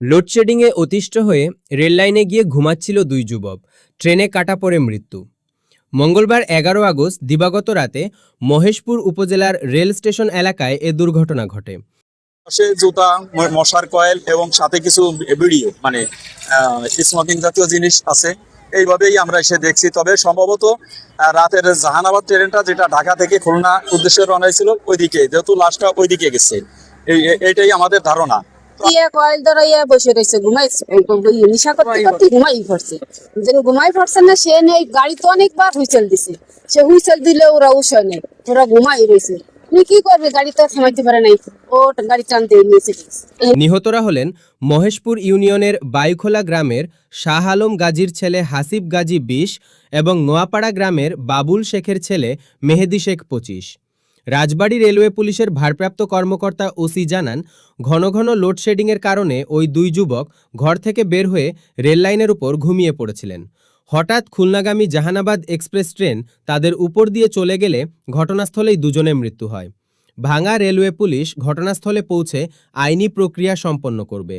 লোডশেডিংয়ে অতিষ্ঠ হয়ে রেললাইনে গিয়ে ঘুমাচ্ছিল দুই যুবক, ট্রেনে কাটা পড়ে মৃত্যু। মঙ্গলবার ১১ আগস্ট দিবাগত রাতে মহেশপুর উপজেলার রেল স্টেশন এলাকায় এ দুর্ঘটনা ঘটে। জুতা, মশার কয়েল এবং সাথে কিছু ভিডিও স্মোকিং জাতীয় জিনিস আছে। এইভাবেই আমরা এসে দেখছি। তবে সম্ভবত রাতের জাহানাবাদ ট্রেনটা যেটা ঢাকা থেকে খুলনা উদ্দেশ্যে রওনা ছিল ওইদিকে, যেহেতু লাশটা ওইদিকে গেছে, এইটাই আমাদের ধারণা। কয়েল ধরাইয়া বসে রয়েছে, নিশা করতে করতে ঘুমাই পড়ছে। ঘুমাই পড়ছে না, সে নেই, গাড়ি তো অনেকবার হুইসেল দিছে, সে হুইসেল দিলে ওরা উৎসাহ নেই, ওরা ঘুমাই রয়েছে। কি করবে, গাড়ি তো থামাইতে পারে নাই, ও গাড়ি টানতে নিয়েছে। নিহতরা হলেন মহেশপুর ইউনিয়নের বাইখোলা গ্রামের শাহ আলম গাজীর ছেলে হাসিব গাজী ২০ এবং নোয়াপাড়া গ্রামের বাবুল শেখের ছেলে মেহেদি শেখ ২৫। রাজবাড়ী রেলওয়ে পুলিশের ভারপ্রাপ্ত কর্মকর্তা ওসি জানান, ঘন ঘন লোডশেডিংয়ের কারণে ওই দুই যুবক ঘর থেকে বের হয়ে রেললাইনের উপর ঘুমিয়ে পড়েছিলেন। হঠাৎ খুলনাগামী জাহানাবাদ এক্সপ্রেস ট্রেন তাদের উপর দিয়ে চলে গেলে ঘটনাস্থলেই দুজনের মৃত্যু হয়। ভাঙা রেলওয়ে পুলিশ ঘটনাস্থলে পৌঁছে আইনি প্রক্রিয়া সম্পন্ন করবে।